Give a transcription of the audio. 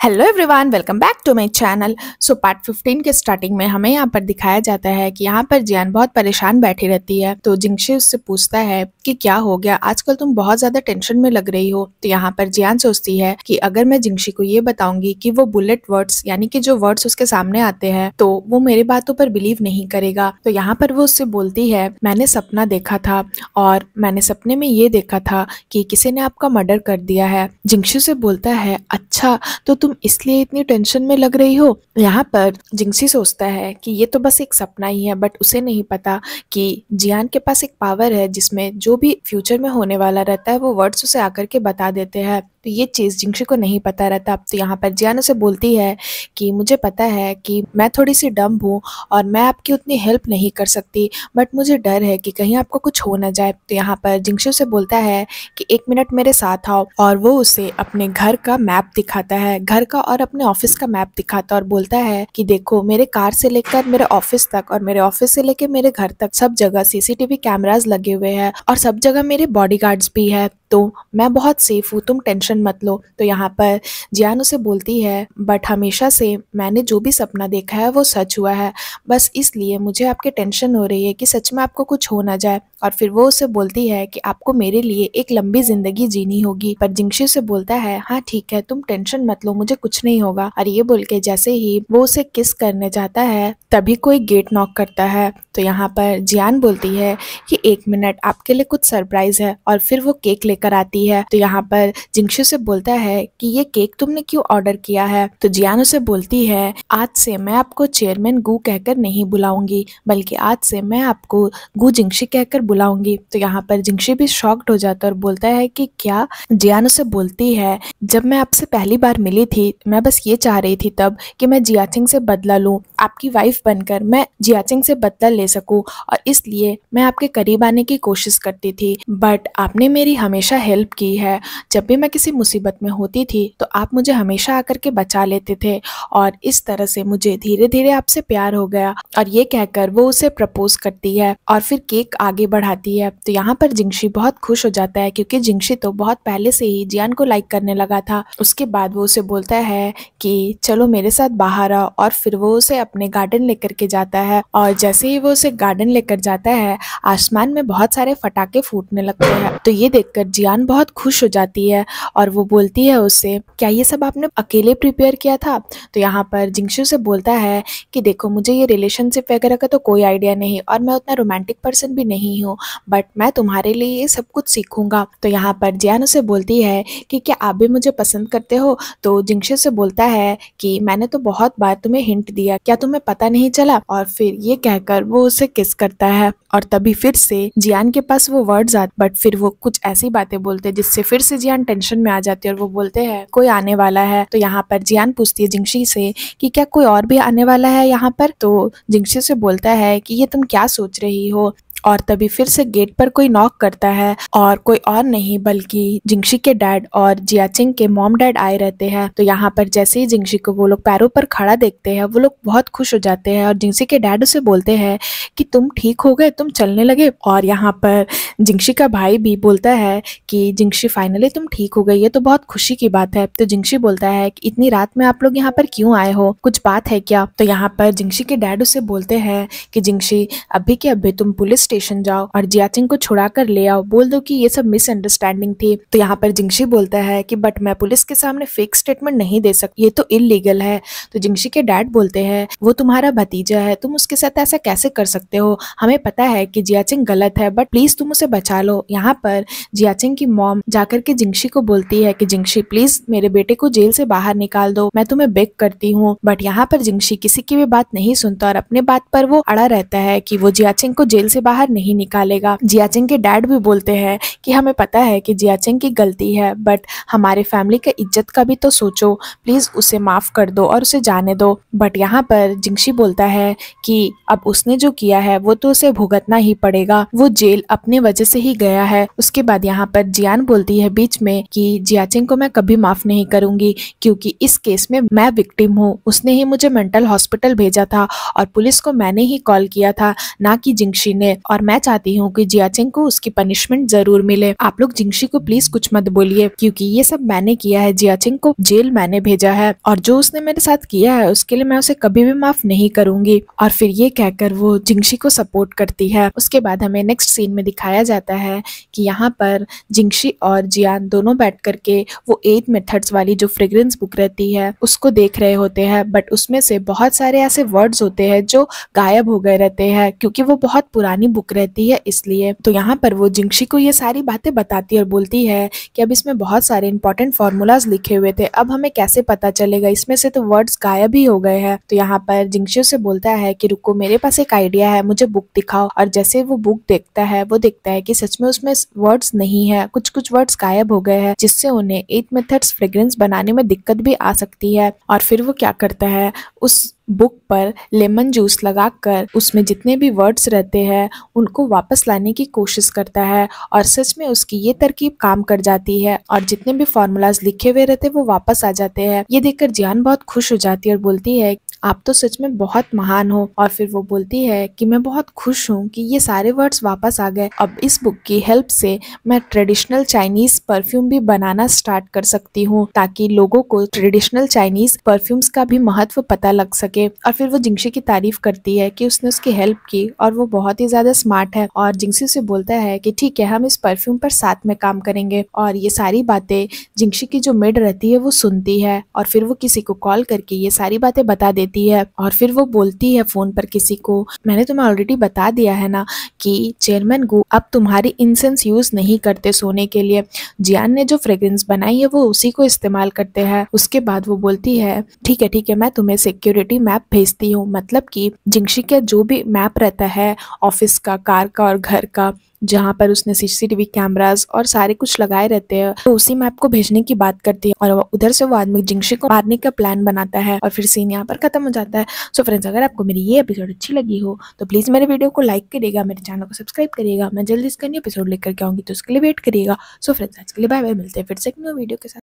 Hello everyone, welcome back to my channel. So part 15 के starting में हमें यहाँ पर दिखाया जाता है कि यहाँ पर जियान बहुत परेशान बैठी रहती है। तो जिंगशी उससे पूछता है कि क्या हो गया, आजकल तुम बहुत ज्यादा टेंशन में लग रही हो। तो यहाँ पर जियान सोचती है कि अगर मैं जिंगशी को ये बताऊंगी कि वो बुलेट वर्ड्स यानी कि जो वर्ड्स उसके सामने आते हैं तो वो मेरी बातों पर बिलीव नहीं करेगा। तो यहाँ पर वो उससे बोलती है, मैंने सपना देखा था और मैंने सपने में ये देखा था कि किसी ने आपका मर्डर कर दिया है। जिंगशी से बोलता है, अच्छा तो तुम इसलिए इतनी टेंशन में लग रही हो। यहाँ पर जिंगसी सोचता है कि ये तो बस एक सपना ही है, बट उसे नहीं पता कि जियान के पास एक पावर है जिसमें जो भी फ्यूचर में होने वाला रहता है वो वर्ड्स उसे आकर के बता देते हैं। तो ये चीज जिंगशी को नहीं पता रहता। तो यहाँ पर जियान उसे बोलती है कि मुझे पता है कि मैं थोड़ी सी डम हूँ और मैं आपकी उतनी हेल्प नहीं कर सकती, बट मुझे डर है कि कहीं आपको कुछ हो ना जाए। तो यहाँ पर जिंगशी उसे बोलता है कि एक मिनट मेरे साथ आओ, और वो उसे अपने घर का मैप दिखाता है, घर का और अपने ऑफिस का मैप दिखाता है और बोलता है कि देखो, मेरे कार से लेकर मेरे ऑफिस तक और मेरे ऑफिस से लेकर मेरे घर तक सब जगह सीसीटीवी कैमरास लगे हुए हैं और सब जगह मेरे बॉडीगार्ड्स भी है, तो मैं बहुत सेफ हूँ, तुम टेंशन मत लो। तो यहाँ पर जियान उसे बोलती है, बट हमेशा से मैंने जो भी सपना देखा है वो सच हुआ है, बस इसलिए मुझे आपकी टेंशन हो रही है कि सच में आपको कुछ हो ना जाए। और फिर वो उसे बोलती है कि आपको मेरे लिए एक लंबी जिंदगी जीनी होगी। पर जिंगशी से बोलता है, हाँ ठीक है, तुम टेंशन मत लो, मुझे कुछ नहीं होगा। और ये बोल के जैसे ही वो उसे किस करने जाता है तभी कोई गेट नॉक करता है। तो यहाँ पर जियान बोलती है कि एक मिनट, आपके लिए कुछ सरप्राइज है, और फिर वो केक लेकर आती है। तो यहाँ पर जिंगशी से बोलता है कि ये केक तुमने क्यों ऑर्डर किया है। तो जियान उसे बोलती है, आज से मैं आपको चेयरमैन गू कहकर नहीं बुलाऊंगी, बल्कि आज से मैं आपको गू जिंगशी कहकर बुलाऊंगी। तो यहाँ पर जिंगशी भी शॉक्ड हो जाता है और बोलता है कि क्या। जियान उसे बोलती है, जब मैं आपसे पहली बार मिली थी मैं बस ये चाह रही थी तब कि मैं जियाचिंग से बदला लूं, आपकी वाइफ बनकर मैं जियाचिंग से बदला ले सकूं, और इसलिए मैं आपके करीब आने की कोशिश करती थी, बट आपने मेरी हमेशा हेल्प की है। जब भी मैं किसी मुसीबत में होती थी तो आप मुझे हमेशा आकर के बचा लेते थे, और इस तरह से मुझे धीरे धीरे आपसे प्यार हो गया। और ये कहकर वो उसे प्रपोज करती है और फिर केक आगे बढ़ाती है। तो यहाँ पर जिंगशी बहुत खुश हो जाता है क्योंकि जिंगशी तो बहुत पहले से ही जियान को लाइक करने लगा था। उसके बाद वो उसे बोलता है कि चलो मेरे साथ बाहर आओ, और फिर वो उसे अपने गार्डन लेकर के जाता है। और जैसे ही वो उसे गार्डन लेकर जाता है आसमान में बहुत सारे फटाके फूटने लगते हैं। तो ये देखकर जियान बहुत खुश हो जाती है और वो बोलती है उससे, क्या ये सब आपने अकेले प्रिपेयर किया था। तो यहाँ पर जिंगशी उसे बोलता है कि देखो, मुझे ये रिलेशनशिप वगैरह का तो कोई आइडिया नहीं और मैं उतना रोमांटिक पर्सन भी नहीं हूँ, बट मैं तुम्हारे लिए ये सब कुछ सीखूंगा। तो यहाँ पर जियान उसे बोलती है कि क्या आप भी मुझे पसंद करते हो। तो जिंगशी से बोलता है कि मैंने तो बहुत बार तुम्हें हिंट दिया, क्या तुम्हें पता नहीं चला। और फिर ये कहकर वो उसे किस करता है, और तभी फिर से जियान के पास वो वर्ड्स आते, बट फिर वो कुछ ऐसी बातें बोलते हैं जिससे फिर से जियान टेंशन में आ जाती है और वो बोलते हैं कोई आने वाला है। तो यहाँ पर जियान पूछती है जिंगशी से कि क्या कोई और भी आने वाला है यहाँ पर। तो जिंगशी से बोलता है कि ये तुम क्या सोच रही हो। और तभी फिर से गेट पर कोई नॉक करता है, और कोई और नहीं बल्कि जिंगशी के डैड और जियाचिंग के मॉम डैड आए रहते हैं। तो यहाँ पर जैसे ही जिंगशी को वो लोग पैरों पर खड़ा देखते हैं वो लोग बहुत खुश हो जाते हैं, और जिंगशी के डैड उसे बोलते हैं कि तुम ठीक हो गए, तुम चलने लगे। और यहाँ पर जिंगशी का भाई भी बोलता है कि जिंगशी फाइनली तुम ठीक हो गई, ये तो बहुत खुशी की बात है। तो जिंगशी बोलता है कि इतनी रात में आप लोग यहाँ पर क्यों आए हो, कुछ बात है क्या। तो यहाँ पर जिंगशी के डैड उसे बोलते हैं कि जिंगशी, अभी के अभी तुम पुलिस स्टेशन जाओ और जियाचिंग को छुड़ा कर ले आओ, बोल दो कि ये सब मिसअंडरस्टैंडिंग थी। तो यहाँ पर जिंगशी बोलता है कि बट मैं पुलिस के सामने फेक स्टेटमेंट नहीं दे सकती, ये तो इलीगल है। तो जिंगशी के डैड बोलते हैं, वो तुम्हारा भतीजा है, तुम उसके साथ ऐसा कैसे कर सकते हो, हमें पता है कि जियाचिंग गलत है, बट प्लीज तुम उसे बचा लो। यहाँ पर जियाचिंग की मॉम जाकर के जिंगशी को बोलती है कि जिंगशी प्लीज मेरे बेटे को जेल से बाहर निकाल दो, मैं तुम्हें बेग करती हूँ। बट यहाँ पर जिंगशी किसी की भी बात नहीं सुनता और अपने बात पर वो अड़ा रहता है कि वो जियाचिंग को जेल से बाहर नहीं निकालेगा। जियाचिंग के डैड भी बोलते हैं कि हमें पता है कि जियाचिंग की गलती है, बट हमारे फैमिली के इज्जत का भी तो सोचो, प्लीज उसे माफ कर दो और उसे जाने दो। बट यहाँ पर जिंगशी बोलता है कि अब उसने जो किया है वो तो उसे भुगतना ही पड़ेगा, वो जेल अपने वजह से ही गया है। उसके बाद यहाँ पर जियान बोलती है बीच में कि जियाचिंग को मैं कभी माफ नहीं करूंगी, क्योंकि इस केस में मैं विक्टिम हूँ, उसने ही मुझे मेंटल हॉस्पिटल भेजा था और पुलिस को मैंने ही कॉल किया था, ना कि जिंगशी ने। और मैं चाहती हूँ कि जियाचेंग को उसकी पनिशमेंट जरूर मिले। आप लोग जिंगशी को प्लीज कुछ मत बोलिए, क्योंकि ये सब मैंने किया है, जियाचेंग को जेल मैंने भेजा है और जो उसने मेरे साथ किया है उसके लिए मैं उसे कभी भी माफ नहीं करूंगी। और फिर ये कहकर वो जिंगशी को सपोर्ट करती है। उसके बाद हमें नेक्स्ट सीन में दिखाया जाता है कि यहाँ पर जिंगशी और जियान दोनों बैठ करके वो 8 मेथड्स वाली जो फ्रेग्रेंस बुक रहती है उसको देख रहे होते हैं, बट उसमें से बहुत सारे ऐसे वर्ड्स होते हैं जो गायब हो गए रहते हैं क्योंकि वो बहुत पुरानी बुक रहती है इसलिए। तो यहाँ पर वो जिंगशी को ये सारी बातें बताती है और बोलती है कि अब इसमें बहुत सारे इंपॉर्टेंट फॉर्मूलाज लिखे हुए थे, अब हमें कैसे पता चलेगा, इसमें से तो वर्ड्स गायब ही हो गए हैं। तो यहाँ पर जिंगशी से बोलता है कि रुको, मेरे पास एक आइडिया है, मुझे बुक दिखाओ। और जैसे वो बुक देखता है वो देखता है कि सच में उसमें वर्ड्स नहीं है, कुछ कुछ वर्ड्स गायब हो गए हैं, जिससे उन्हें 8 मेथड्स फ्रेग्रेंस बनाने में दिक्कत भी आ सकती है। और फिर वो क्या करता है, उस बुक पर लेमन जूस लगाकर उसमें जितने भी वर्ड्स रहते हैं उनको वापस लाने की कोशिश करता है और सच में उसकी ये तरकीब काम कर जाती है और जितने भी फॉर्मूलाज लिखे हुए रहते हैं वो वापस आ जाते हैं। ये देखकर जियान बहुत खुश हो जाती है और बोलती है आप तो सच में बहुत महान हो। और फिर वो बोलती है कि मैं बहुत खुश हूँ कि ये सारे वर्ड्स वापस आ गए। अब इस बुक की हेल्प से मैं ट्रेडिशनल चाइनीज परफ्यूम भी बनाना स्टार्ट कर सकती हूँ ताकि लोगों को ट्रेडिशनल चाइनीज परफ्यूम्स का भी महत्व पता लग सके। और फिर वो जिंगशी की तारीफ करती है कि उसने उसकी हेल्प की और वो बहुत ही ज्यादा स्मार्ट है। और जिंगशी से बोलता है कि ठीक है, हम इस परफ्यूम पर साथ में काम करेंगे। और ये सारी बातें जिंगशी की जो मेड रहती है वो सुनती है और फिर वो किसी को कॉल करके ये सारी बातें बता देती है। और फिर वो बोलती है फोन पर किसी को, मैंने तुम्हें ऑलरेडी बता दिया है ना कि चेयरमैन गु अब तुम्हारी इंसेंस यूज नहीं करते सोने के लिए, जियान ने जो फ्रेग्रेंस बनाई है वो उसी को इस्तेमाल करते हैं। उसके बाद वो बोलती है ठीक है, मैं तुम्हें सिक्योरिटी मैप भेजती हूँ। मतलब कि जिंगशी का जो भी मैप रहता है ऑफिस का, कार का और घर का, जहाँ पर उसने सीसीटीवी कैमरास और सारे कुछ लगाए रहते हैं, तो उसी मैप को भेजने की बात करती है। और उधर से वो आदमी जिंगशी को मारने का प्लान बनाता है और फिर सीन यहाँ पर खत्म हो जाता है। सो फ्रेंड्स, अगर आपको मेरी ये एपिसोड अच्छी लगी हो तो प्लीज मेरे वीडियो को लाइक करिएगा, मेरे चैनल को सब्सक्राइब करिएगा। मैं जल्दी इसका न्यू एपिसोड लेकर के आऊंगी तो उसके लिए वेट करिएगा। सो फ्रेंड्स, आज के लिए बाय बाय, मिलते हैं फिर से एक न्यू वीडियो के साथ।